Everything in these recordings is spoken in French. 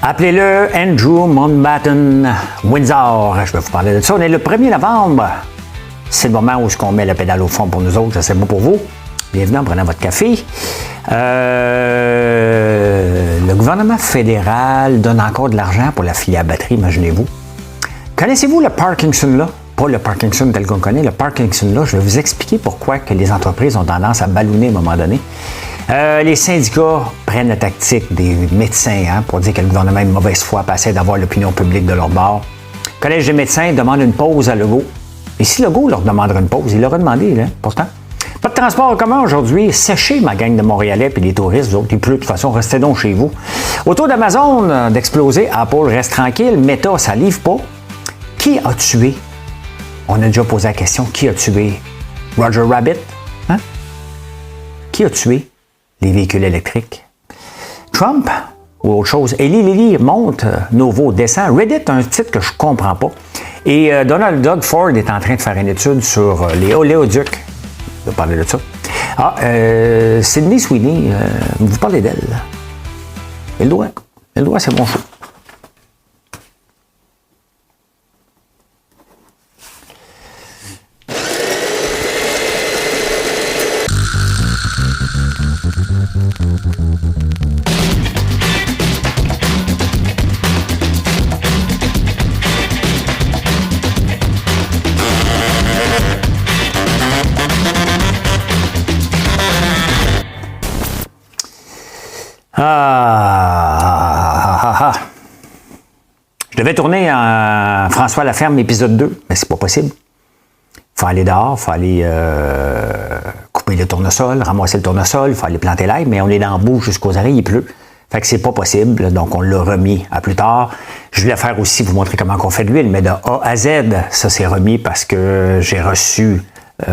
Appelez-le Andrew Mountbatten Windsor. Je vais vous parler de ça. On est le 1er novembre. C'est le moment où on met la pédale au fond pour nous autres. Ça, c'est bon pour vous. Bienvenue en prenant votre café. Le gouvernement fédéral donne encore de l'argent pour la filière batterie, imaginez-vous. Connaissez-vous le Parkinson là? Pas le Parkinson tel qu'on connaît, le Parkinson là. Je vais vous expliquer pourquoi que les entreprises ont tendance à ballonner à un moment donné. Les syndicats prennent la tactique des médecins pour dire que le gouvernement est de mauvaise foi, pour essayer d'avoir l'opinion publique de leur bord. Le Collège des médecins demande une pause à Legault. Et si Legault leur demanderait une pause, il l'aurait demandé, là, pourtant. Pas de transport en commun aujourd'hui. Séchez ma gang de Montréalais et des touristes, vous autres, il pleut. De toute façon, restez donc chez vous. Autour d'Amazon d'exploser, Apple reste tranquille. Meta, ça livre pas. Qui a tué? On a déjà posé la question. Qui a tué Roger Rabbit? Hein? Qui a tué les véhicules électriques? Trump ou autre chose? Eli Lilly monte, Novo descend. Reddit, un titre que je ne comprends pas. Et Donald Doug Ford est en train de faire une étude sur les oléoducs. Je vais parler de ça. Sydney Sweeney, vous parlez d'elle. Elle doit, c'est bon show. Je devais tourner en François Laferme épisode 2, mais c'est pas possible. Il faut aller dehors, il faut aller couper le tournesol, ramasser le tournesol, il faut aller planter l'ail, mais on est dans la boue jusqu'aux oreilles, il pleut. Fait que c'est pas possible, donc on l'a remis à plus tard. Je voulais faire aussi, vous montrer comment on fait de l'huile, mais de A à Z, ça s'est remis parce que j'ai reçu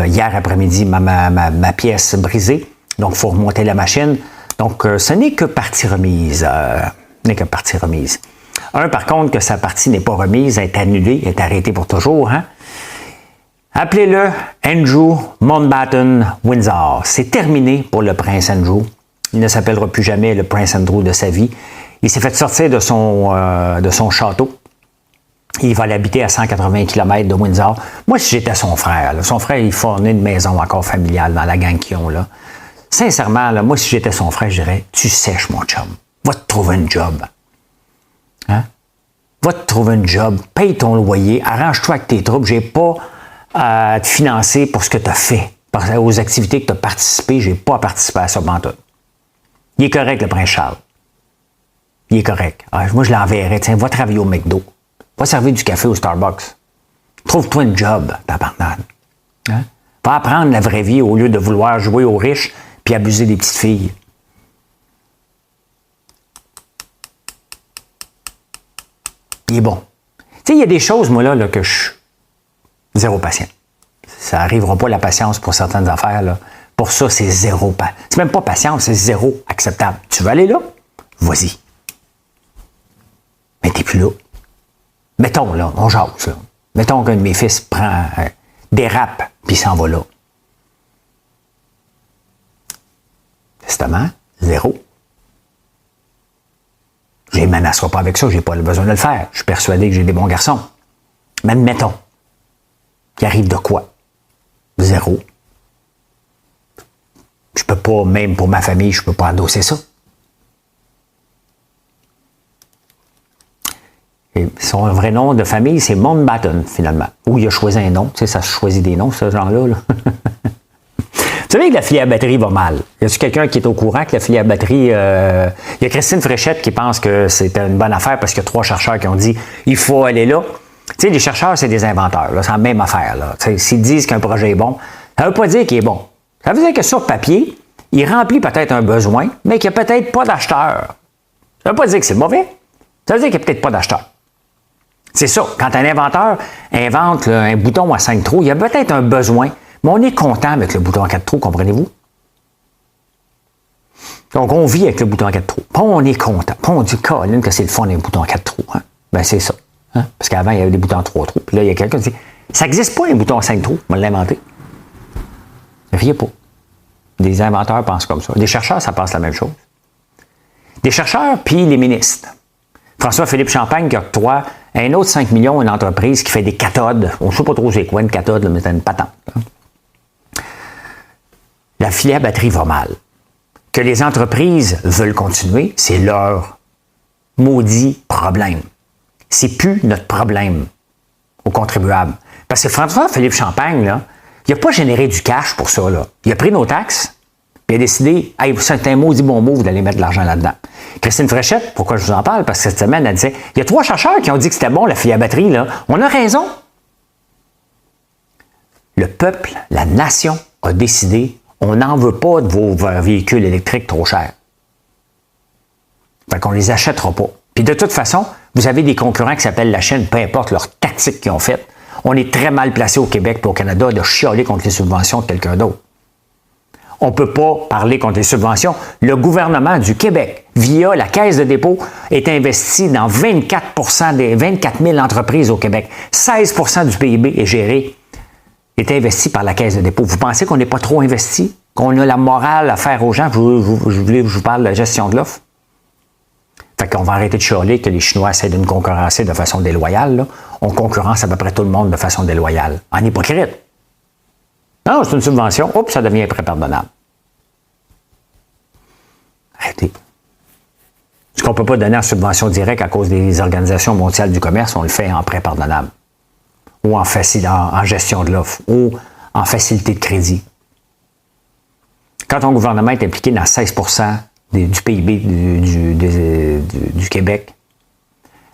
hier après-midi ma pièce brisée, donc il faut remonter la machine. Donc, ce n'est que partie remise. Par contre, que sa partie n'est pas remise, est annulée, est arrêtée pour toujours. Hein? Appelez-le Andrew Mountbatten Windsor. C'est terminé pour le prince Andrew. Il ne s'appellera plus jamais le prince Andrew de sa vie. Il s'est fait sortir de son château. Il va l'habiter à 180 km de Windsor. Moi, si j'étais son frère, il fournit une maison encore familiale dans la gang qu'ils ont là. Sincèrement, là, moi, si j'étais son frère, je dirais, tu sèches, mon chum. Va te trouver un job. Hein? Va te trouver un job, paye ton loyer, arrange-toi avec tes troupes. J'ai pas à te financer pour ce que tu as fait, aux activités que tu as participé. J'ai pas à participer à ça, pantoute. Il est correct, le prince Charles. Il est correct. Moi, je l'enverrais. Tiens, va travailler au McDo. Va servir du café au Starbucks. Trouve-toi un job, tabarnak. Hein? Va apprendre la vraie vie au lieu de vouloir jouer aux riches puis abuser des petites filles. Il est bon. Tu sais, il y a des choses, moi, là que je suis zéro patient. Ça n'arrivera pas la patience pour certaines affaires, là. Pour ça, c'est zéro. C'est même pas patience, c'est zéro acceptable. Tu veux aller là? Vas-y. Mais t'es plus là. Mettons, là, on jase, là. Mettons qu'un de mes fils dérape puis s'en va là. Testament, zéro. Je ne menacerai pas avec ça, je n'ai pas besoin de le faire. Je suis persuadé que j'ai des bons garçons. Mais admettons qu'il arrive de quoi? Zéro. Je peux pas, même pour ma famille, je peux pas endosser ça. Et son vrai nom de famille, c'est Mountbatten, finalement. Ou il a choisi un nom. Tu sais, ça choisit des noms, ce genre-là. Là. Vous savez que la filière batterie va mal. Y a-t-il quelqu'un qui est au courant que la filière batterie... Il y a Christine Fréchette qui pense que c'est une bonne affaire parce qu'il y a 3 chercheurs qui ont dit « il faut aller là ». Tu sais, les chercheurs, c'est des inventeurs. Là, c'est la même affaire. Là. S'ils disent qu'un projet est bon, ça ne veut pas dire qu'il est bon. Ça veut dire que sur papier, il remplit peut-être un besoin, mais qu'il n'y a peut-être pas d'acheteur. Ça ne veut pas dire que c'est mauvais. Ça veut dire qu'il n'y a peut-être pas d'acheteur. C'est ça. Quand un inventeur invente là, un bouton à 5 trous, il y a peut-être un besoin. Mais on est content avec le bouton à 4 trous, comprenez-vous? Donc, on vit avec le bouton à 4 trous. Pas on est content. Pas on dit, Colin, que c'est le fun des boutons à 4 trous. Hein? Ben, c'est ça. Hein? Parce qu'avant, il y avait des boutons à 3 trous. Puis là, il y a quelqu'un qui dit, ça n'existe pas un bouton à 5 trous. On l'a inventé. Riez pas. Des inventeurs pensent comme ça. Des chercheurs, ça pense la même chose. Des chercheurs, puis les ministres. François-Philippe Champagne qui octroie un autre 5 millions à une entreprise qui fait des cathodes. On ne sait pas trop c'est quoi une cathode, mais c'est une patente. La filière batterie va mal. Que les entreprises veulent continuer, c'est leur maudit problème. C'est plus notre problème aux contribuables. Parce que François-Philippe Champagne, là, il n'a pas généré du cash pour ça. Là. Il a pris nos taxes, puis il a décidé, hey, c'est un maudit bon mot, vous allez mettre de l'argent là-dedans. Christine Fréchette, pourquoi je vous en parle? Parce que cette semaine, elle disait, il y a 3 chercheurs qui ont dit que c'était bon, la filière batterie. Là. On a raison. Le peuple, la nation a décidé, on n'en veut pas de vos véhicules électriques trop chers. Fait qu'on ne les achètera pas. Puis de toute façon, vous avez des concurrents qui s'appellent la Chine, peu importe leur tactique qu'ils ont faite. On est très mal placé au Québec et au Canada de chialer contre les subventions de quelqu'un d'autre. On ne peut pas parler contre les subventions. Le gouvernement du Québec, via la Caisse de dépôt, est investi dans 24 des 24 000 entreprises au Québec. 16 du PIB est géré, est investi par la Caisse de dépôt. Vous pensez qu'on n'est pas trop investi? Qu'on a la morale à faire aux gens? Je vous parle de la gestion de l'offre. Fait qu'on va arrêter de chialer que les Chinois essaient de nous concurrencer de façon déloyale. Là. On concurrence à peu près tout le monde de façon déloyale. En hypocrite. Non, c'est une subvention. Oups, ça devient pré-pardonnable. Arrêtez. Ce qu'on ne peut pas donner en subvention directe à cause des organisations mondiales du commerce, on le fait en pré-pardonnable. Ou en gestion de l'offre. Ou en facilité de crédit. Quand ton gouvernement est impliqué dans 16 du PIB du Québec,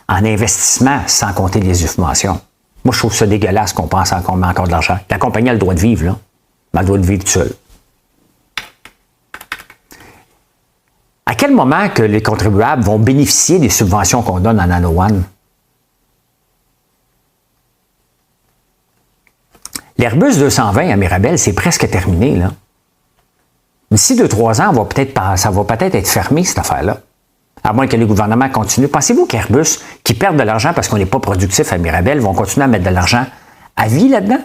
en investissement, sans compter les subventions. Moi, je trouve ça dégueulasse qu'on pense qu'on met encore de l'argent. La compagnie a le droit de vivre, là. Mais elle doit vivre toute seule. À quel moment que les contribuables vont bénéficier des subventions qu'on donne à Nano One? L'Airbus 220 à Mirabel, c'est presque terminé, là. D'ici 2-3 ans, ça va peut-être être fermé, cette affaire-là. À moins que les gouvernements continuent. Pensez-vous qu'Airbus, qui perdent de l'argent parce qu'on n'est pas productif à Mirabel, vont continuer à mettre de l'argent à vie là-dedans?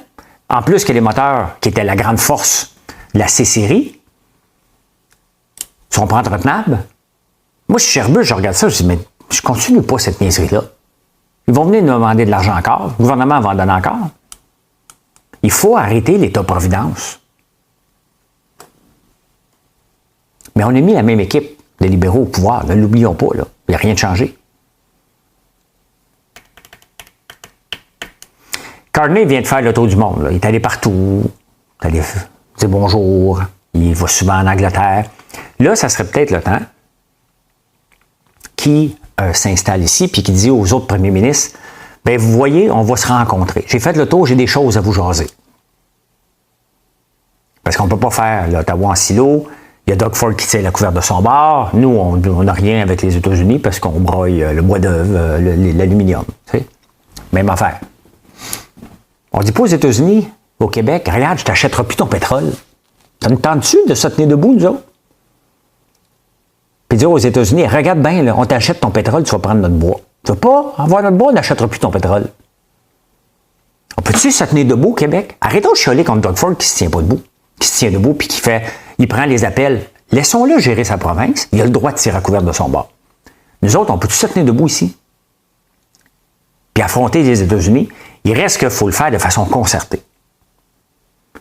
En plus que les moteurs, qui étaient la grande force de la C-Série, sont pas entretenables. Moi, je suis chez Airbus, je regarde ça, je dis, mais je continue pas cette niaiserie-là. Ils vont venir nous demander de l'argent encore. Le gouvernement va en donner encore. Il faut arrêter l'État-providence. Mais on a mis la même équipe de libéraux au pouvoir. Ne l'oublions pas, là. Il n'y a rien de changé. Carney vient de faire le tour du monde. Là. Il est allé partout. Il est allé dire bonjour. Il va souvent en Angleterre. Là, ça serait peut-être le temps qui s'installe ici puis qui dit aux autres premiers ministres, bien, vous voyez, on va se rencontrer. J'ai fait le tour, j'ai des choses à vous jaser. Parce qu'on ne peut pas faire l'Ottawa en silo. Il y a Doug Ford qui tient la couverte de son bord. Nous, on n'a rien avec les États-Unis parce qu'on broye le bois d'œuvre, l'aluminium. Tu sais? Même affaire. On ne dit pas aux États-Unis, au Québec, regarde, je t'achèterai plus ton pétrole. Ça nous tente-tu de se tenir debout, nous autres? Puis dire aux États-Unis, regarde bien, là, on t'achète ton pétrole, tu vas prendre notre bois. Tu veux pas avoir notre bois, on n'achètera plus ton pétrole. On peut-tu se tenir debout au Québec? Arrêtons de chialer contre Doug Ford qui se tient pas debout. Qui se tient debout puis il prend les appels. Laissons-le gérer sa province. Il a le droit de tirer à couvert de son bord. Nous autres, on peut-tu se tenir debout ici? Puis affronter les États-Unis, il reste qu'il faut le faire de façon concertée.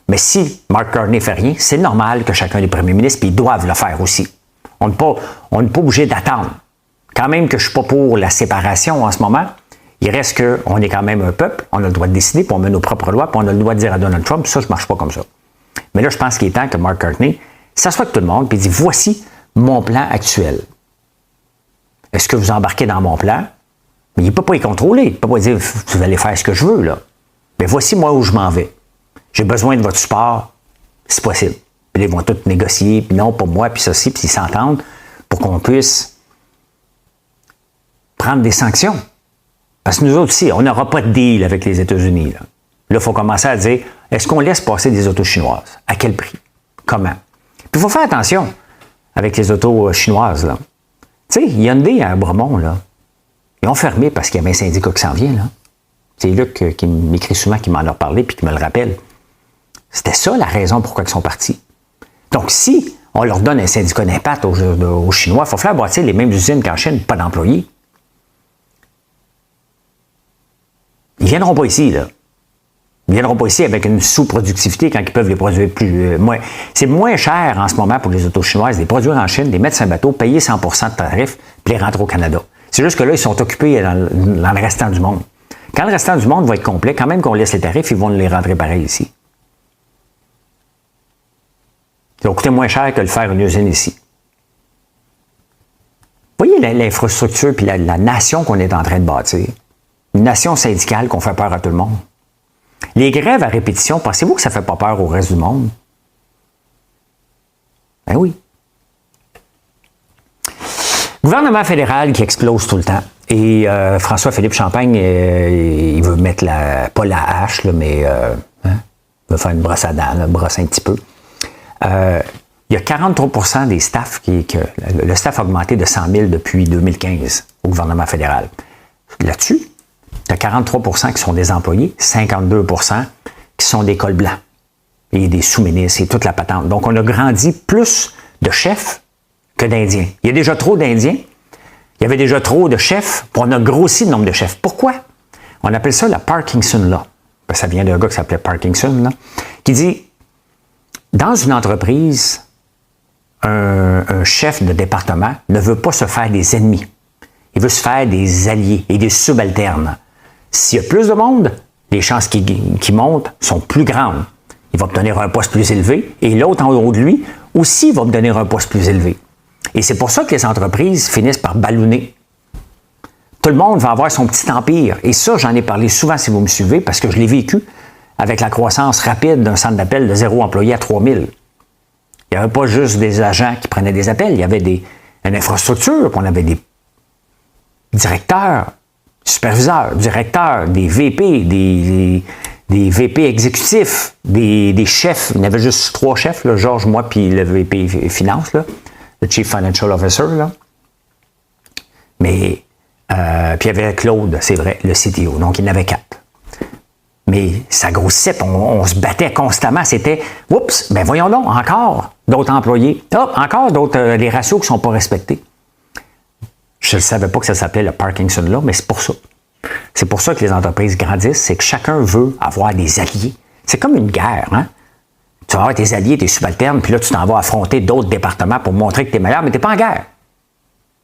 Mais si Mark Carney ne fait rien, c'est normal que chacun des premiers ministres, puis ils doivent le faire aussi. On n'est pas obligé d'attendre. Quand même que je ne suis pas pour la séparation en ce moment, il reste qu'on est quand même un peuple, on a le droit de décider, puis on met nos propres lois, puis on a le droit de dire à Donald Trump, ça ne marche pas comme ça. Mais là, je pense qu'il est temps que Mark Carney s'assoie avec tout le monde et dit, voici mon plan actuel. Est-ce que vous embarquez dans mon plan? Mais il ne peut pas y contrôler. Il ne peut pas dire, vous allez faire ce que je veux, là. Mais voici moi où je m'en vais. J'ai besoin de votre support, si possible. Puis ils vont tous négocier, puis non, pas moi, puis ceci, puis ils s'entendent pour qu'on puisse prendre des sanctions. Parce que nous autres aussi, on n'aura pas de deal avec les États-Unis, là. Là, il faut commencer à dire, est-ce qu'on laisse passer des autos chinoises? À quel prix? Comment? Puis il faut faire attention avec les autos chinoises, là. Tu sais, Hyundai à Bromont, là, ils ont fermé parce qu'il y avait un syndicat qui s'en vient, là. C'est Luc qui m'écrit souvent, qui m'en a parlé puis qui me le rappelle. C'était ça la raison pourquoi ils sont partis. Donc, si on leur donne un syndicat d'impact aux Chinois, il faut faire bâtir les mêmes usines qu'en Chine, pas d'employés. viendront pas ici, là. Ils ne viendront pas ici avec une sous-productivité quand ils peuvent les produire plus. C'est moins cher en ce moment pour les autos chinoises de les produire en Chine, de les mettre sur un bateau, payer 100% de tarif, puis les rentrer au Canada. C'est juste que là, ils sont occupés dans le restant du monde. Quand le restant du monde va être complet, quand même qu'on laisse les tarifs, ils vont les rentrer pareil ici. Ça va coûter moins cher que de faire une usine ici. Vous voyez l'infrastructure puis la nation qu'on est en train de bâtir. Une nation syndicale qu'on fait peur à tout le monde. Les grèves à répétition, pensez-vous que ça ne fait pas peur au reste du monde? Ben oui. Gouvernement fédéral qui explose tout le temps. Et François-Philippe Champagne, il veut mettre pas la hache, là, mais il veut faire une brosse à dents, brosser un petit peu. Il y a 43% des staffs le staff a augmenté de 100 000 depuis 2015 au gouvernement fédéral. Là-dessus, tu as 43% qui sont des employés, 52% qui sont des cols blancs et des sous-ministres et toute la patente. Donc, on a grandi plus de chefs que d'Indiens. Il y a déjà trop d'Indiens. Il y avait déjà trop de chefs, puis on a grossi le nombre de chefs. Pourquoi? On appelle ça la Parkinson Law. Ça vient d'un gars qui s'appelait Parkinson, là, qui dit, dans une entreprise, un chef de département ne veut pas se faire des ennemis. Il veut se faire des alliés et des subalternes. S'il y a plus de monde, les chances qu'il monte sont plus grandes. Il va obtenir un poste plus élevé et l'autre en haut de lui aussi va obtenir un poste plus élevé. Et c'est pour ça que les entreprises finissent par ballonner. Tout le monde va avoir son petit empire. Et ça, j'en ai parlé souvent si vous me suivez, parce que je l'ai vécu avec la croissance rapide d'un centre d'appel de 0 employé à 3000. Il n'y avait pas juste des agents qui prenaient des appels, il y avait une infrastructure, puis on avait des directeurs, superviseurs, directeurs, des VP, des VP exécutifs, des chefs. Il y en avait juste 3 chefs, là, Georges, moi, puis le VP Finance, là, le Chief Financial Officer. Là. Mais, puis il y avait Claude, c'est vrai, le CTO. Donc, il y en avait 4. Mais ça grossissait, on se battait constamment. C'était, oups, ben voyons donc, encore d'autres employés. Hop, encore d'autres, les ratios qui ne sont pas respectés. Je ne savais pas que ça s'appelait le Parkinson Law, mais c'est pour ça. C'est pour ça que les entreprises grandissent, c'est que chacun veut avoir des alliés. C'est comme une guerre, hein? Tu vas avoir tes alliés, tes subalternes, puis là, tu t'en vas affronter d'autres départements pour montrer que tu es meilleur, mais tu n'es pas en guerre.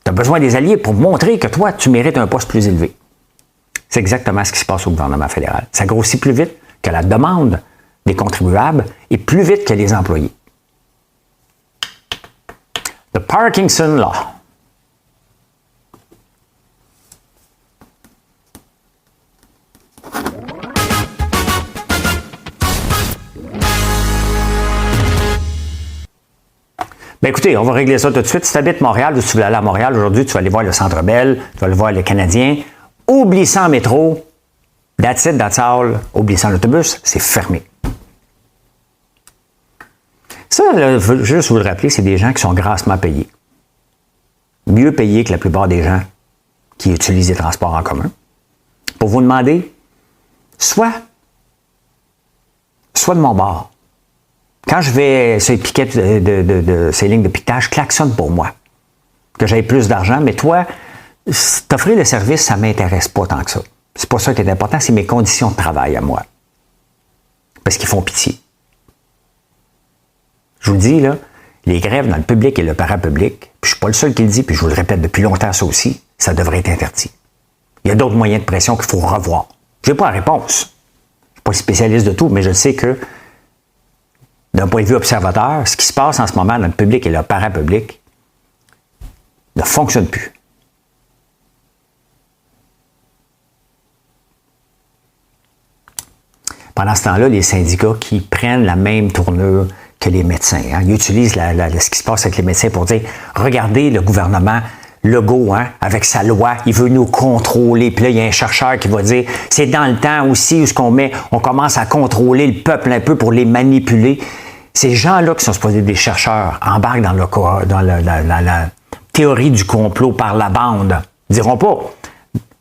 Tu as besoin des alliés pour montrer que toi, tu mérites un poste plus élevé. C'est exactement ce qui se passe au gouvernement fédéral. Ça grossit plus vite que la demande des contribuables et plus vite que les employés. The Parkinson Law. Ben écoutez, on va régler ça tout de suite. Si tu habites Montréal ou si tu veux aller à Montréal, aujourd'hui, tu vas aller voir le Centre Bell, tu vas aller voir le Canadien. Oublie ça en métro. That's it, that's all. Oublie ça en autobus, c'est fermé. Ça, là, juste vous le rappeler, c'est des gens qui sont grassement payés. Mieux payés que la plupart des gens qui utilisent les transports en commun. Pour vous demander, soit de mon bord. Quand je vais sur les piquettes ces lignes de piquetage, je klaxonne pour moi. Que j'aie plus d'argent, mais toi, t'offrir le service, ça ne m'intéresse pas tant que ça. C'est pas ça qui est important, c'est mes conditions de travail à moi. Parce qu'ils font pitié. Je vous le dis, là, les grèves dans le public et le parapublic, puis je ne suis pas le seul qui le dit, puis je vous le répète depuis longtemps ça aussi, ça devrait être interdit. Il y a d'autres moyens de pression qu'il faut revoir. Je n'ai pas la réponse. Je ne suis pas spécialiste de tout, mais je sais que d'un point de vue observateur, ce qui se passe en ce moment dans le public et le parapublic ne fonctionne plus. Pendant ce temps-là, les syndicats qui prennent la même tournure que les médecins. Hein, ils utilisent ce qui se passe avec les médecins pour dire « Regardez le gouvernement Legault, hein, avec sa loi, il veut nous contrôler. » Puis là, il y a un chercheur qui va dire « C'est dans le temps aussi où on commence à contrôler le peuple un peu pour les manipuler. » Ces gens-là qui sont supposés être des chercheurs embarquent dans la théorie du complot par la bande. Ils diront pas,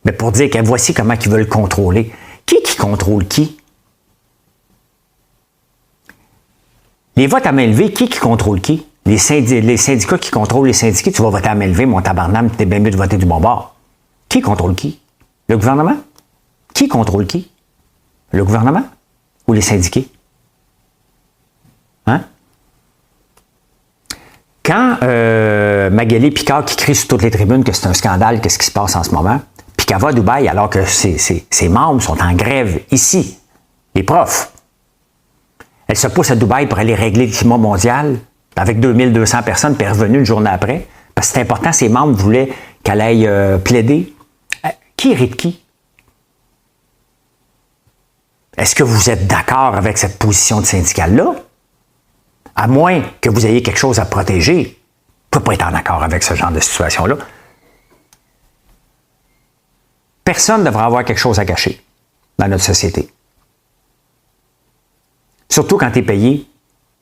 mais pour dire que voici comment ils veulent contrôler. Qui contrôle qui? Les votes à main levée, qui contrôle qui? Les syndicats qui contrôlent les syndiqués, tu vas voter à main levée, mon tabarnane, tu es bien mieux de voter du bon bord. Qui contrôle qui? Le gouvernement? Qui contrôle qui? Le gouvernement ou les syndiqués? Hein? Quand Magali Picard qui crie sur toutes les tribunes que c'est un scandale, qu'est-ce qui se passe en ce moment, puis qu'elle va à Dubaï alors que ses membres sont en grève ici, les profs, elle se pousse à Dubaï pour aller régler le climat mondial avec 2200 personnes, puis elle est revenue une journée après, parce que c'est important, ses membres voulaient qu'elle aille plaider. Qui hérite qui? Est-ce que vous êtes d'accord avec cette position de syndicale-là? À moins que vous ayez quelque chose à protéger, vous ne pouvez pas être en accord avec ce genre de situation-là. Personne ne devrait avoir quelque chose à cacher dans notre société. Surtout quand tu es payé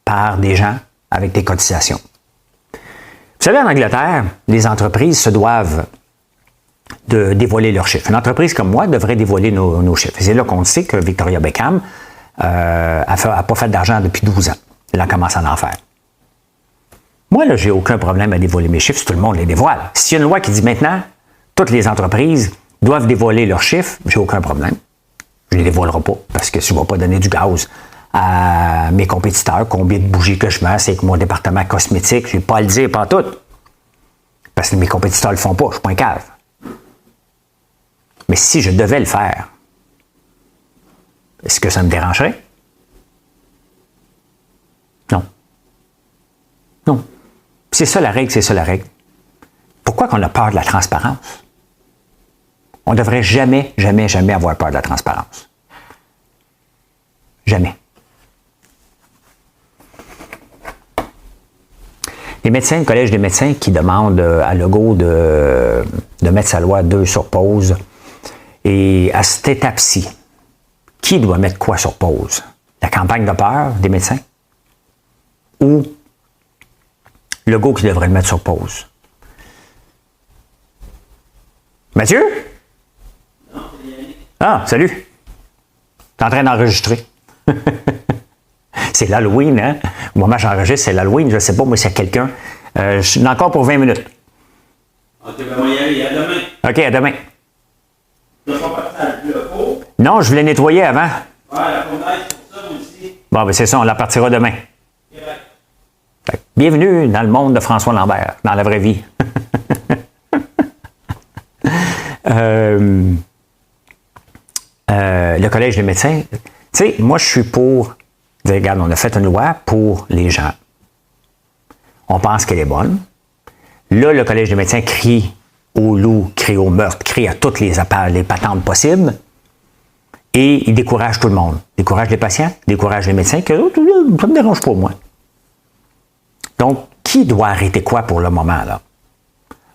par des gens avec des cotisations. Vous savez, en Angleterre, les entreprises se doivent de dévoiler leurs chiffres. Une entreprise comme moi devrait dévoiler nos chiffres. Et c'est là qu'on sait que Victoria Beckham n'a pas fait d'argent depuis 12 ans. Elle a commencé à en faire. Moi, là, j'ai aucun problème à dévoiler mes chiffres si tout le monde les dévoile. S'il y a une loi qui dit maintenant, toutes les entreprises doivent dévoiler leurs chiffres, j'ai aucun problème. Je ne les dévoilerai pas parce que si je ne vais pas donner du gaz à mes compétiteurs, combien de bougies que je mets, c'est que mon département cosmétique, je ne vais pas le dire pas tout. Parce que mes compétiteurs ne le font pas, je ne suis pas un cave. Mais si je devais le faire, est-ce que ça me dérangerait? Non. Non. C'est ça la règle, c'est ça la règle. Pourquoi qu'on a peur de la transparence? On ne devrait jamais, jamais, jamais avoir peur de la transparence. Jamais. Les médecins, le Collège des médecins qui demande à Legault de mettre sa loi 2 sur pause. Et à cette étape-ci, qui doit mettre quoi sur pause? La campagne de peur des médecins? Ou Legault qui devrait le mettre sur pause? Mathieu? Non, c'est Yannick. Ah, salut! T'es en train d'enregistrer. C'est l'Halloween, hein? Au moment où j'enregistre, c'est l'Halloween. Je ne sais pas, moi, s'il y a quelqu'un. Je suis encore pour 20 minutes. Ok, ben moi y aller. À demain. OK, à demain. Tu n'as pas parti le pot? Non, je voulais nettoyer avant. Ouais, la fontaine, c'est pour ça, moi aussi. Bon, ben c'est ça, on la partira demain. Ok, ben. Fait que bienvenue dans le monde de François Lambert, dans la vraie vie. Le Collège des médecins, tu sais, moi je suis pour, regarde, on a fait une loi pour les gens. On pense qu'elle est bonne. Là, le Collège des médecins crie au loup, crie au meurtre, crie à toutes les patentes possibles. Et il décourage tout le monde. Décourage les patients, décourage les médecins, que ça ne me dérange pas, moi. Donc, qui doit arrêter quoi pour le moment, là?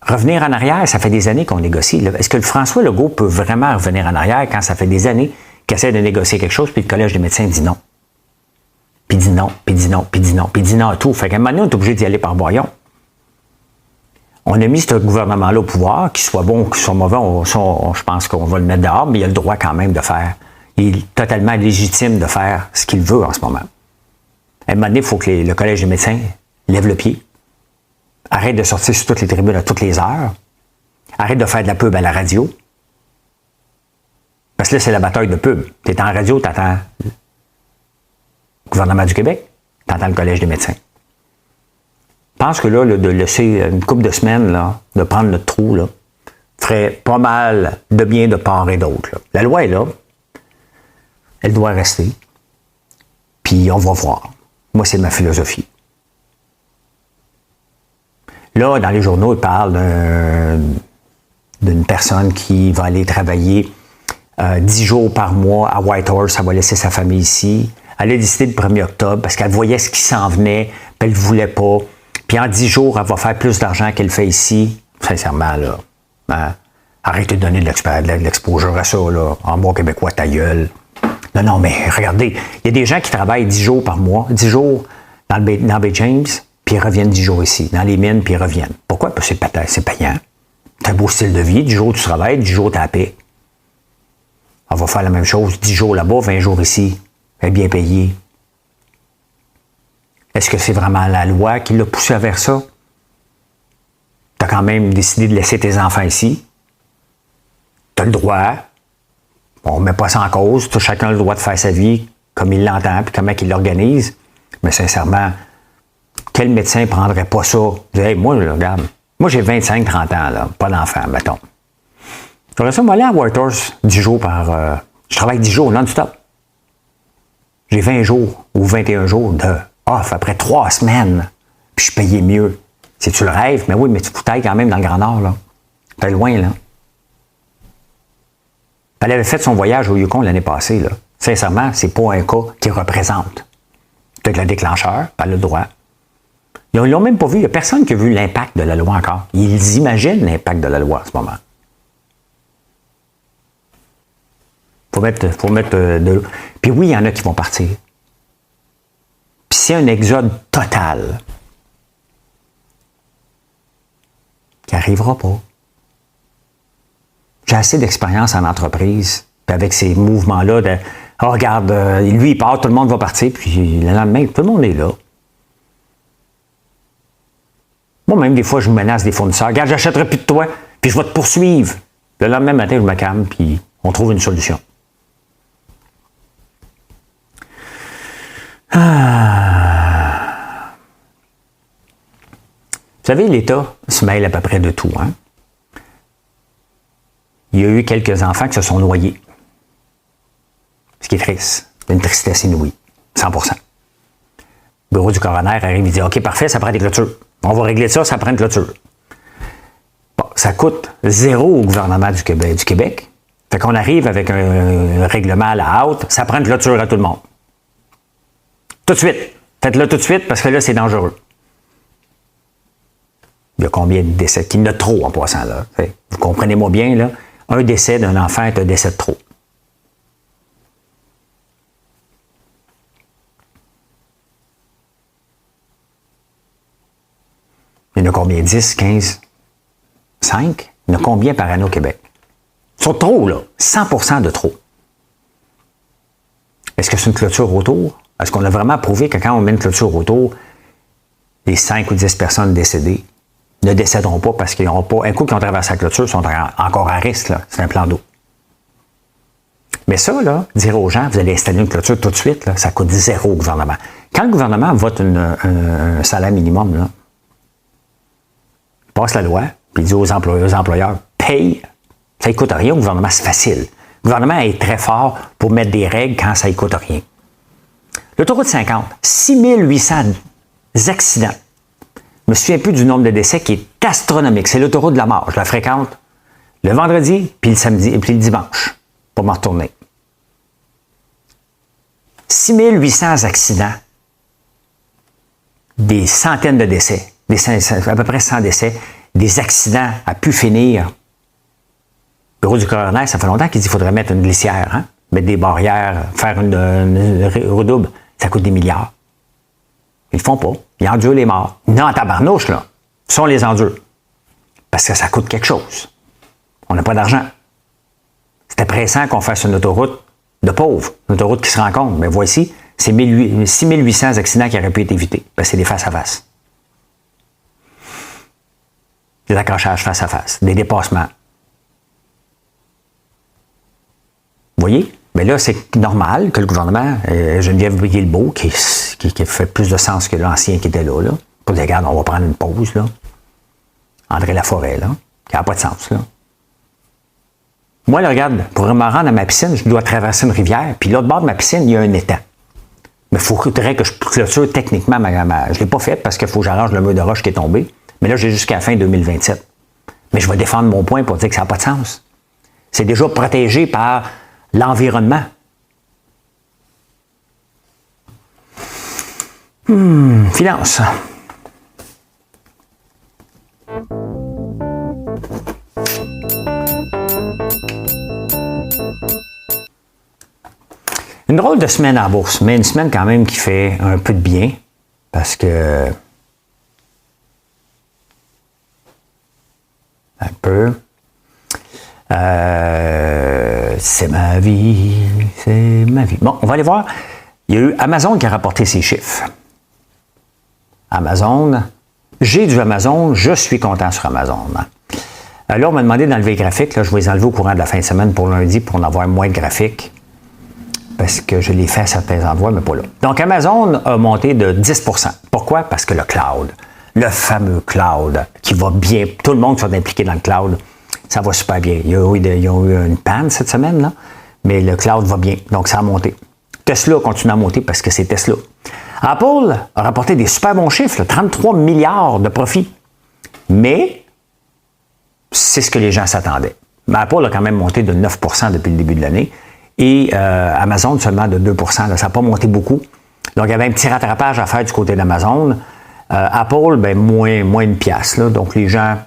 Revenir en arrière, ça fait des années qu'on négocie. Là. Est-ce que le François Legault peut vraiment revenir en arrière quand ça fait des années qu'il essaie de négocier quelque chose, puis le Collège des médecins dit non? Puis dit non, puis dit non, puis dit non, puis dit non à tout. Fait qu'à un moment donné, on est obligé d'y aller par boyon. On a mis ce gouvernement-là au pouvoir, qu'il soit bon ou qu'il soit mauvais, je pense qu'on va le mettre dehors, mais il a le droit quand même de faire. Il est totalement légitime de faire ce qu'il veut en ce moment. À un moment donné, il faut que le Collège des médecins lève le pied. Arrête de sortir sur toutes les tribunes à toutes les heures. Arrête de faire de la pub à la radio. Parce que là, c'est la bataille de pub. Tu es en radio, tu attends le gouvernement du Québec, tu entends le Collège des médecins. Je pense que là, de laisser une couple de semaines, là, de prendre notre trou, là, ferait pas mal de bien de part et d'autre. Là. La loi est là. Elle doit rester. Puis on va voir. Moi, c'est ma philosophie. Là, dans les journaux, ils parlent d'une personne qui va aller travailler 10 jours par mois à Whitehorse. Elle va laisser sa famille ici. Elle a décidé le 1er octobre parce qu'elle voyait ce qui s'en venait, puis elle ne voulait pas. Puis en 10 jours, elle va faire plus d'argent qu'elle fait ici. Sincèrement, là, hein? Arrêtez de donner de l'exposure à ça, là. En bon québécois, ta gueule. Non, mais regardez, il y a des gens qui travaillent 10 jours par mois, 10 jours dans Bay James, puis ils reviennent 10 jours ici, dans les mines, puis ils reviennent. Pourquoi? Parce que c'est payant. C'est un beau style de vie. 10 jours, tu travailles, 10 jours, tu as la paix. On va faire la même chose. 10 jours là-bas, 20 jours ici. Elle est bien payée. Est-ce que c'est vraiment la loi qui l'a poussé vers ça? Tu as quand même décidé de laisser tes enfants ici. Tu as le droit. On ne met pas ça en cause. Tout chacun a le droit de faire sa vie comme il l'entend, puis comment il l'organise. Mais sincèrement, quel médecin ne prendrait pas ça? Hey, moi, là, regarde, moi j'ai 25-30 ans, là, pas d'enfant, mettons. J'aurais ça, moi, aller à Whitehorse 10 jours par... je travaille 10 jours non-stop. J'ai 20 jours ou 21 jours de off après 3 semaines. Puis je payais mieux. C'est-tu le rêve? Mais oui, mais tu foutais quand même dans le Grand Nord, là. T'es loin, là. Elle avait fait son voyage au Yukon l'année passée, là. Sincèrement, c'est pas un cas qui représente. Peut-être le déclencheur, pas le droit. Ils l'ont même pas vu. Il n'y a personne qui a vu l'impact de la loi encore. Ils imaginent l'impact de la loi en ce moment. Faut mettre de l'eau. Puis oui, il y en a qui vont partir. Puis c'est un exode total qui n'arrivera pas. J'ai assez d'expérience en entreprise, puis avec ces mouvements-là de oh, regarde, lui il part, tout le monde va partir, puis le lendemain, tout le monde est là. Moi, même des fois, je menace des fournisseurs. Regarde, j'achèterai plus de toi, puis je vais te poursuivre. Le lendemain matin, je me calme, puis on trouve une solution. Ah. Vous savez, l'État se mêle à peu près de tout. Hein? Il y a eu quelques enfants qui se sont noyés. Ce qui est triste. Une tristesse inouïe. 100%. Le bureau du coroner arrive et dit « OK, parfait, ça prend des clôtures. On va régler ça, ça prend une clôture. » Bon, ça coûte 0 au gouvernement du Québec. Fait qu'on arrive avec un règlement à la hâte, ça prend une clôture à tout le monde. Tout de suite. Faites-le tout de suite parce que là, c'est dangereux. Il y a combien de décès? Il y en a trop en passant là. Vous comprenez-moi bien, là. Un décès d'un enfant est un décès de trop. Il y en a combien? 10, 15, 5? Il y en a combien par année au Québec? Ils sont trop, là. 100% de trop. Est-ce que c'est une clôture autour? Est-ce qu'on a vraiment prouvé que quand on met une clôture autour, les 5 ou 10 personnes décédées ne décéderont pas parce qu'ils n'auront pas... Un coup qu'ils ont traversé la clôture, ils sont encore à risque, là. C'est un plan d'eau. Mais ça, là, dire aux gens, vous allez installer une clôture tout de suite, là, ça coûte 0 au gouvernement. Quand le gouvernement vote un salaire minimum, là, il passe la loi, puis il dit aux employeurs, paye, ça ne coûte rien au gouvernement, c'est facile. Le gouvernement est très fort pour mettre des règles quand ça ne coûte rien. L'autoroute 50, 6800 accidents. Je me souviens plus du nombre de décès qui est astronomique. C'est l'autoroute de la mort. Je la fréquente le vendredi, puis le samedi, et puis le dimanche, pour m'en retourner. 6800 accidents, des centaines de décès, à peu près 100 décès, des accidents à pu finir. Le bureau du coroner, ça fait longtemps qu'il dit qu'il faudrait mettre une glissière, hein? Mettre des barrières, faire une redouble. Ça coûte des milliards. Ils le font pas. Ils endurent les morts. Non, en tabarnouche, là. Ça, on les endure. Parce que ça coûte quelque chose. On n'a pas d'argent. C'était pressant qu'on fasse une autoroute de pauvres, une autoroute qui se rencontre. Mais voici, c'est 6800 accidents qui auraient pu être évités. Parce que c'est des face-à-face. Des accrochages face-à-face. Des dépassements. Vous voyez? Mais là, c'est normal que le gouvernement, Geneviève Guilbeault, qui fait plus de sens que l'ancien qui était là, pour dire, regarde, on va prendre une pause, là. André Laforêt, là, qui n'a pas de sens, là. Moi, là, regarde, pour me rendre à ma piscine, je dois traverser une rivière, puis l'autre bord de ma piscine, il y a un étang. Mais il faudrait que je clôture techniquement je ne l'ai pas fait parce qu'il faut que j'arrange le mur de roche qui est tombé. Mais là, j'ai jusqu'à la fin 2027. Mais je vais défendre mon point pour dire que ça n'a pas de sens. C'est déjà protégé par l'environnement. Finance. Une drôle de semaine à la bourse, mais une semaine quand même qui fait un peu de bien, parce que... Un peu... c'est ma vie, c'est ma vie. Bon, on va aller voir. Il y a eu Amazon qui a rapporté ses chiffres. Amazon, j'ai du Amazon, je suis content sur Amazon. Là, on m'a demandé d'enlever les graphiques. Là, je vais les enlever au courant de la fin de semaine pour lundi pour en avoir moins de graphiques. Parce que je l'ai fait à certains endroits, mais pas là. Donc, Amazon a monté de 10 %. Pourquoi? Parce que le cloud, le fameux cloud, qui va bien, tout le monde soit impliqué dans le cloud, ça va super bien. Il y a eu une panne cette semaine, là, mais le cloud va bien, donc ça a monté. Tesla continue à monter parce que c'est Tesla. Apple a rapporté des super bons chiffres, là, 33 milliards de profits. Mais c'est ce que les gens s'attendaient. Mais Apple a quand même monté de 9 % depuis le début de l'année. Et Amazon seulement de 2 % là, ça n'a pas monté beaucoup. Donc, il y avait un petit rattrapage à faire du côté d'Amazon. Apple, ben, moins une pièce. Là. Donc, les gens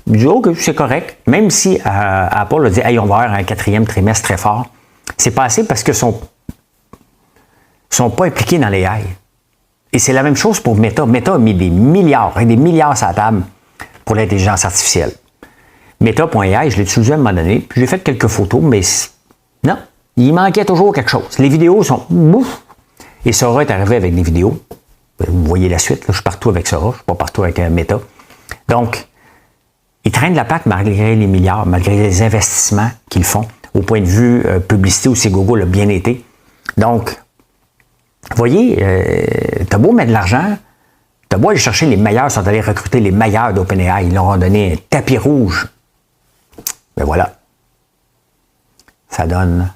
disent « OK, c'est correct ». Même si Apple a dit « Hey, on va avoir un 4e trimestre très fort », c'est passé parce qu'ils ne sont pas impliqués dans les AI. Et c'est la même chose pour Meta. Meta a mis des milliards sur la table pour l'intelligence artificielle. Meta.ai, je l'ai utilisé à un moment donné, puis j'ai fait quelques photos, mais non. Il manquait toujours quelque chose. Les vidéos sont bouf. Et Sora est arrivé avec des vidéos. Vous voyez la suite. Là, je suis partout avec Sora. Je ne suis pas partout avec Meta. Donc, ils traînent la patte malgré les milliards, malgré les investissements qu'ils font. Au point de vue publicité, où c'est Google a bien été. Donc, vous voyez, t'as beau mettre de l'argent, t'as beau aller chercher les meilleurs, ils sont allés recruter les meilleurs d'OpenAI. Ils leur ont donné un tapis rouge. Ben voilà. Ça donne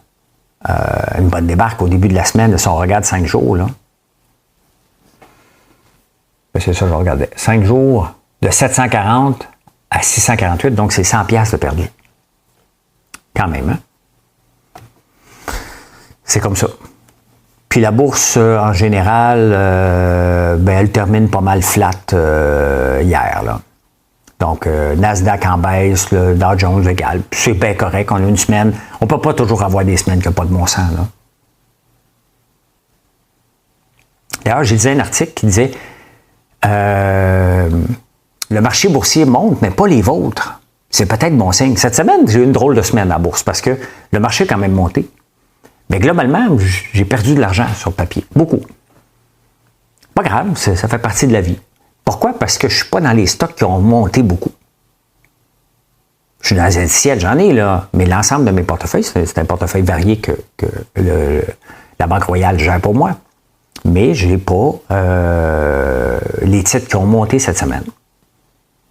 une bonne débarque au début de la semaine. Si on regarde 5 jours, là. C'est ça, je regardais. 5 jours de 740 à 648, donc c'est 100 $ de perdu. Quand même, hein? C'est comme ça. Puis la bourse, en général, ben, elle termine pas mal flat hier, là. Donc, Nasdaq en baisse, le Dow Jones égal. C'est bien correct, on a une semaine. On ne peut pas toujours avoir des semaines qui n'ont pas de bon sens, là. D'ailleurs, j'ai lu un article qui disait le marché boursier monte, mais pas les vôtres. C'est peut-être bon signe. Cette semaine, j'ai eu une drôle de semaine à la bourse parce que le marché a quand même monté. Mais globalement, j'ai perdu de l'argent sur le papier. Beaucoup. Pas grave, ça fait partie de la vie. Pourquoi? Parce que je ne suis pas dans les stocks qui ont monté beaucoup. Je suis dans les indiciels, j'en ai, là. Mais l'ensemble de mes portefeuilles, c'est un portefeuille varié que la Banque Royale gère pour moi. Mais je n'ai pas les titres qui ont monté cette semaine.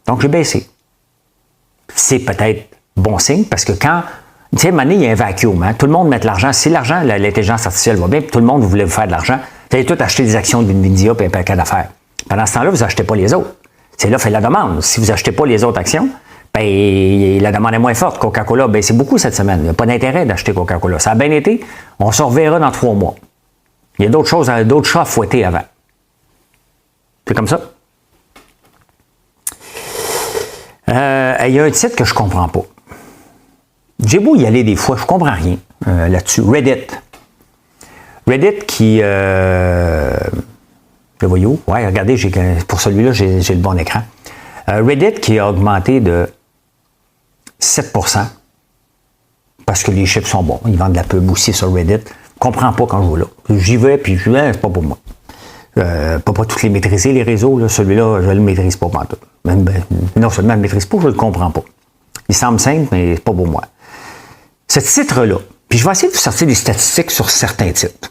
Donc, j'ai baissé. C'est peut-être bon signe parce que quand... Tu sais, à un moment donné, il y a un vacuum. Hein? Tout le monde met de l'argent. Si l'argent, l'intelligence artificielle va bien, puis tout le monde voulait vous faire de l'argent, vous allez tout acheter des actions d'NVIDIA et un paquet d'affaires. Pendant ce temps-là, vous n'achetez pas les autres. C'est l'offre et la demande. Si vous n'achetez pas les autres actions, ben, la demande est moins forte. Coca-Cola, ben, c'est beaucoup cette semaine. Il n'y a pas d'intérêt d'acheter Coca-Cola. Ça a bien été. On se reverra dans 3 mois. Il y a d'autres choses, d'autres chats à fouetter avant. C'est comme ça. Il y a un titre que je ne comprends pas. J'ai beau y aller des fois, je ne comprends rien là-dessus. Reddit. Reddit qui... le voyou. Ouais, regardez, pour celui-là, j'ai le bon écran. Reddit qui a augmenté de 7 % parce que les chiffres sont bons. Ils vendent de la pub aussi sur Reddit. Je ne comprends pas quand je vais là. J'y vais, puis je dis, c'est pas pour moi. Pas toutes les maîtriser, les réseaux. Là. Celui-là, je ne le maîtrise pas pantoute. Non seulement je ne le maîtrise pas, je ne le comprends pas. Il semble simple, mais c'est pas pour moi. Ce titre-là, puis je vais essayer de vous sortir des statistiques sur certains titres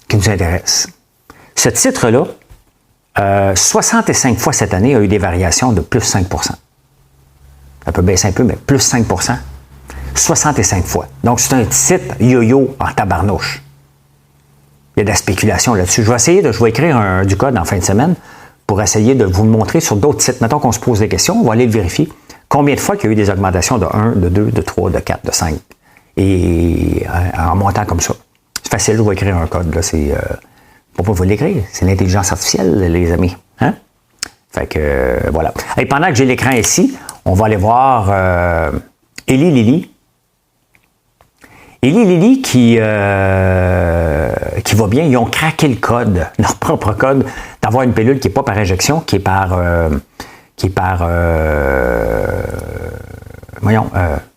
qui nous intéressent. Ce titre-là, 65 fois cette année, a eu des variations de plus 5 %. Ça peut baisser un peu, mais plus 5 %. 65 fois. Donc, c'est un titre yo-yo en tabarnouche. Il y a de la spéculation là-dessus. Je vais écrire du code en fin de semaine pour essayer de vous le montrer sur d'autres sites. Mettons qu'on se pose des questions, on va aller le vérifier. Combien de fois qu'il y a eu des augmentations de 1, de 2, de 3, de 4, de 5 et en montant comme ça. C'est facile, je vais écrire un code. Là, pourquoi vous l'écrire? C'est l'intelligence artificielle, les amis. Hein? Fait que, voilà. Et pendant que j'ai l'écran ici, on va aller voir Eli Lilly. Eli Lilly qui va bien. Ils ont craqué le code, leur propre code, d'avoir une pilule qui n'est pas par injection, qui est par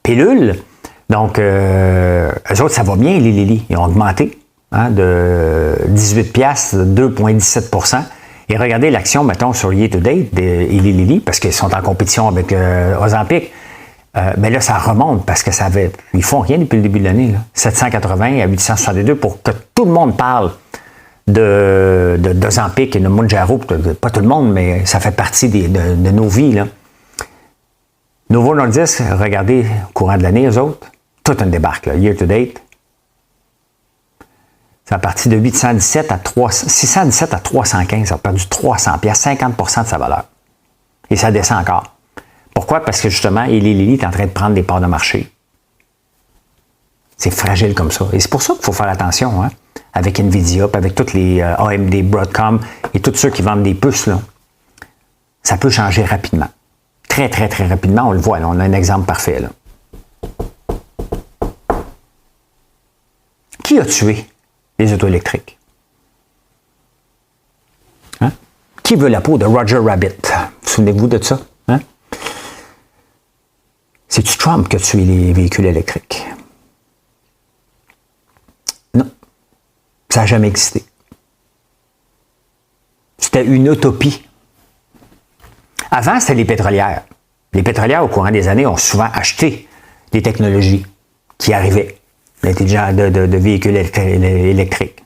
pilule. Donc, eux autres, ça va bien, Eli Lilly. Ils ont augmenté de 18 $, 2,17 %. Et regardez l'action, mettons, sur Year to Date d'Eli Lilly, parce qu'ils sont en compétition avec Ozempic. Mais là, ça remonte parce que ils font rien depuis le début de l'année. Là. 780 à 862 pour que tout le monde parle d'Ozempic et de Mounjaro. Pas tout le monde, mais ça fait partie de nos vies. Là. Novo Nordisk, regardez, au courant de l'année, eux autres, tout un débarque, là, Year to Date. C'est à partir de 617 à 315, ça a perdu 300 piastres, 50% de sa valeur. Et ça descend encore. Pourquoi? Parce que justement, Eli Lilly est en train de prendre des parts de marché. C'est fragile comme ça. Et c'est pour ça qu'il faut faire attention, hein, avec Nvidia, avec toutes les AMD, Broadcom et tous ceux qui vendent des puces, là. Ça peut changer rapidement. Très, très, très rapidement. On le voit, là, on a un exemple parfait. Là. Qui a tué les autos électriques? Hein? Qui veut la peau de Roger Rabbit? Souvenez-vous de ça? Hein? C'est-tu Trump qui a tué les véhicules électriques? Non. Ça n'a jamais existé. C'était une utopie. Avant, c'était les pétrolières. Les pétrolières, au courant des années, ont souvent acheté des technologies qui arrivaient, l'intelligence de véhicules électriques.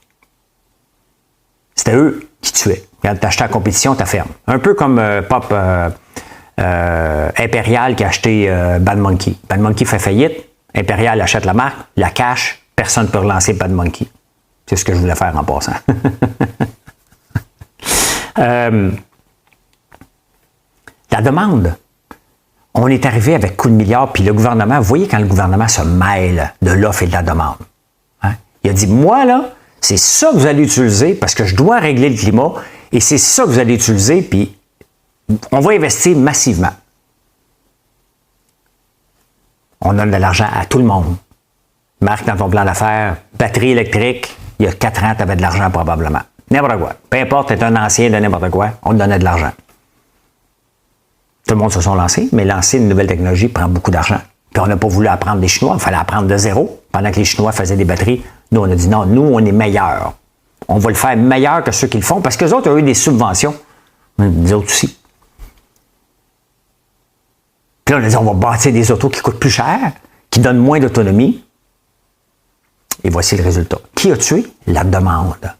C'était eux qui tuaient. Quand tu achetais la compétition, tu ferme. Un peu comme Pop Imperial qui a acheté Bad Monkey. Bad Monkey fait faillite, Imperial achète la marque, la cache, personne ne peut relancer Bad Monkey. C'est ce que je voulais faire en passant. La demande. On est arrivé avec coup de milliard, puis le gouvernement, vous voyez quand le gouvernement se mêle de l'offre et de la demande. Hein? Il a dit, moi, là, c'est ça que vous allez utiliser parce que je dois régler le climat et c'est ça que vous allez utiliser, puis on va investir massivement. On donne de l'argent à tout le monde. Marc, dans ton plan d'affaires, batterie électrique, il y a 4 ans, tu avais de l'argent probablement. N'importe quoi. Peu importe, tu es un ancien de n'importe quoi, on te donnait de l'argent. Tout le monde se sont lancés, mais lancer une nouvelle technologie prend beaucoup d'argent. Puis on n'a pas voulu apprendre des Chinois, il fallait apprendre de zéro. Pendant que les Chinois faisaient des batteries, nous, on a dit non, nous, on est meilleurs. On va le faire meilleur que ceux qui le font, parce que les autres ont eu des subventions. Les autres aussi. Puis là, on a dit, on va bâtir des autos qui coûtent plus cher, qui donnent moins d'autonomie. Et voici le résultat. Qui a tué? La demande.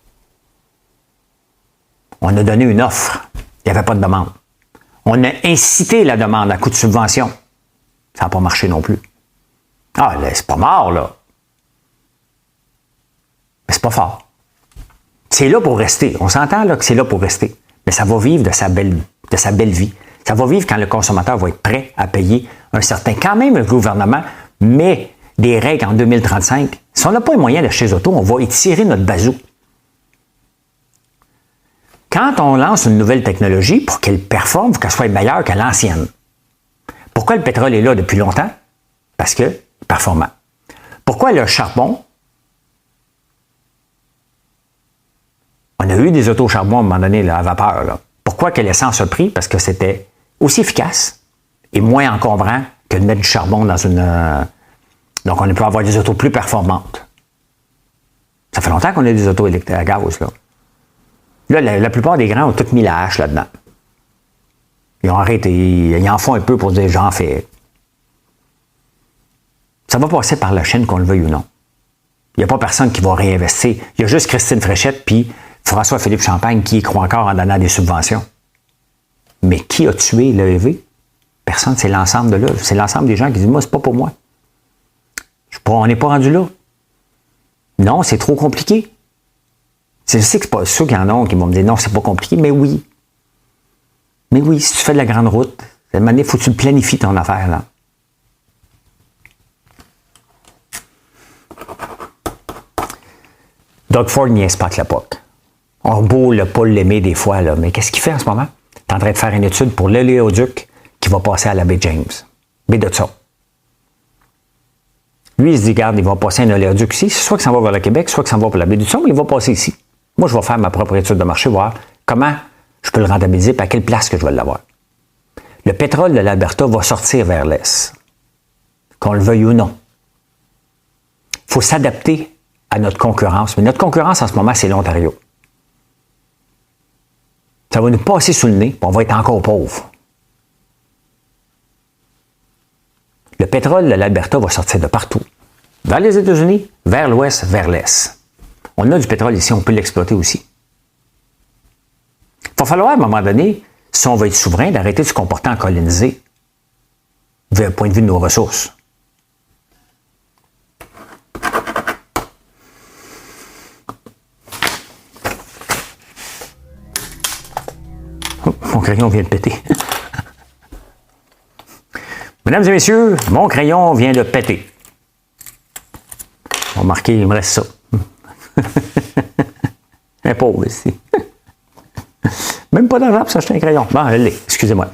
On a donné une offre. Il n'y avait pas de demande. On a incité la demande à coup de subvention. Ça n'a pas marché non plus. Ah, là, c'est pas mort, là. Mais c'est pas fort. C'est là pour rester. On s'entend là que c'est là pour rester. Mais ça va vivre de sa belle vie. Ça va vivre quand le consommateur va être prêt à payer un certain... Quand même, le gouvernement met des règles en 2035. Si on n'a pas les moyens d'acheter des autos, on va étirer notre bazou. Quand on lance une nouvelle technologie, pour qu'elle performe, pour qu'elle soit meilleure que l'ancienne. Pourquoi le pétrole est là depuis longtemps? Parce que performant. Pourquoi le charbon? On a eu des autos au charbon à un moment donné, là, à vapeur. Là. Pourquoi que l'essence a pris? Parce que c'était aussi efficace et moins encombrant que de mettre du charbon dans une... Donc, on peut avoir des autos plus performantes. Ça fait longtemps qu'on a des autos électriques à gaz, là. Là, la plupart des grands ont tous mis la hache là-dedans. Ils ont arrêté. Ils en font un peu pour dire j'en fais. Ça va passer par la Chine, qu'on le veuille ou non. Il n'y a pas personne qui va réinvestir. Il y a juste Christine Fréchette puis François-Philippe Champagne qui y croit encore en donnant des subventions. Mais qui a tué l'EV? Personne, c'est l'ensemble de l'œuvre. C'est l'ensemble des gens qui disent moi, c'est pas pour moi. On n'est pas rendu là. Non, c'est trop compliqué. Je sais que c'est pas ceux qui en ont qui vont me dire non, c'est pas compliqué, mais oui. Mais oui, si tu fais de la grande route, à un moment donné, il faut que tu planifies ton affaire, là. Doug Ford niaise pas que l'époque. On a beau ne pas l'aimer des fois, là, mais qu'est-ce qu'il fait en ce moment? Il est en train de faire une étude pour l'oléoduc qui va passer à la baie James. Baie d'Hudson. Lui, il se dit, regarde, il va passer un oléoduc ici, soit que ça va vers le Québec, soit que ça va pour la baie d'Hudson, mais il va passer ici. Moi, je vais faire ma propre étude de marché, voir comment je peux le rentabiliser et à quelle place que je vais l'avoir. Le pétrole de l'Alberta va sortir vers l'est, qu'on le veuille ou non. Il faut s'adapter à notre concurrence. Mais notre concurrence en ce moment, c'est l'Ontario. Ça va nous passer sous le nez, puis on va être encore pauvres. Le pétrole de l'Alberta va sortir de partout. Vers les États-Unis, vers l'ouest, vers l'est. On a du pétrole ici, on peut l'exploiter aussi. Il va falloir, à un moment donné, si on veut être souverain, d'arrêter de se comporter en colonisé, du point de vue de nos ressources. Oh, mon crayon vient de péter. Mesdames et messieurs, mon crayon vient de péter. On va marquer, il me reste ça. Un pauvre ici. Même pas d'argent pour s'acheter un crayon. Bon, je l'ai, excusez-moi.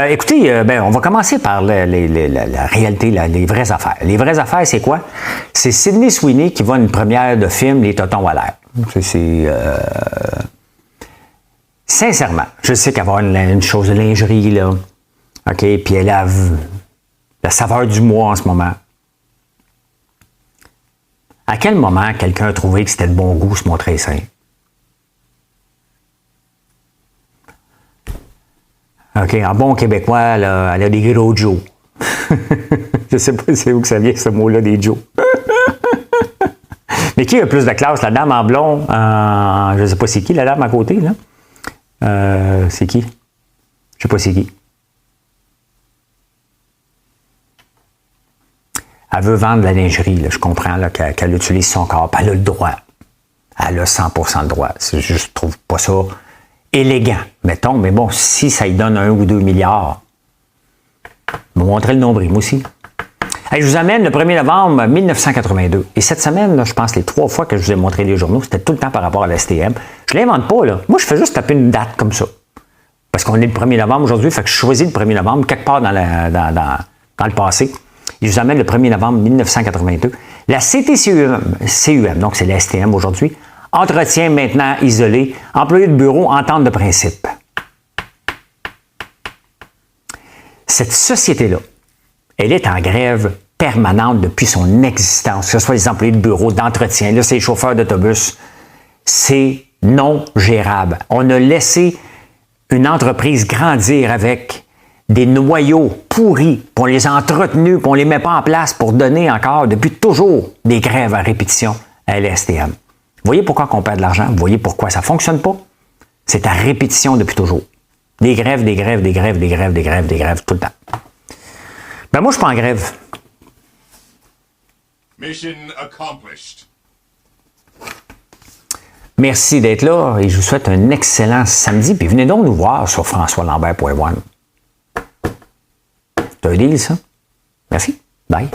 Écoutez, on va commencer par la réalité, les vraies affaires. Les vraies affaires, c'est quoi? C'est Sydney Sweeney qui va à une première de film Les Totons à l'air. Sincèrement, je sais qu'elle va avoir une chose de lingerie, là. OK? Puis elle a la saveur du mois en ce moment. À quel moment quelqu'un a trouvé que c'était de bon goût se montrer sain? OK, en bon québécois, là, elle a des gros Joe. Je ne sais pas c'est où que ça vient, ce mot-là, des Joe. Mais qui a plus de classe? La dame en blond, je ne sais pas c'est qui, la dame à côté, là? C'est qui? Je ne sais pas c'est qui. Elle veut vendre de la lingerie, là, je comprends là, qu'elle utilise son corps, puis elle a le droit. Elle a 100% le droit. Je trouve pas ça élégant, mettons, mais bon, si ça lui donne 1 ou 2 milliards, je vais montrer le nombril, moi aussi. Hey, je vous amène le 1er novembre 1982. Et cette semaine, là, je pense les 3 fois que je vous ai montré les journaux, c'était tout le temps par rapport à la STM. Je ne l'invente pas, là. Moi, je fais juste taper une date comme ça. Parce qu'on est le 1er novembre aujourd'hui, fait que je choisis le 1er novembre quelque part dans le passé. Et je vous amène le 1er novembre 1982. La CTCUM, donc c'est la STM aujourd'hui, entretien maintenant isolé, employé de bureau, entente de principe. Cette société-là, elle est en grève permanente depuis son existence, que ce soit les employés de bureau, d'entretien, là, c'est les chauffeurs d'autobus. C'est non gérable. On a laissé une entreprise grandir avec des noyaux pourris, puis on les a entretenus, puis on ne les met pas en place pour donner encore, depuis toujours, des grèves à répétition à l'STM. Vous voyez pourquoi on perd de l'argent? Vous voyez pourquoi ça ne fonctionne pas? C'est à répétition depuis toujours. Des grèves, des grèves, des grèves, des grèves, des grèves, des grèves, tout le temps. Ben moi, je suis pas en grève. Mission accomplished. Merci d'être là et je vous souhaite un excellent samedi. Puis venez donc nous voir sur françoislambert.one. C'est un deal, ça? Merci. Bye.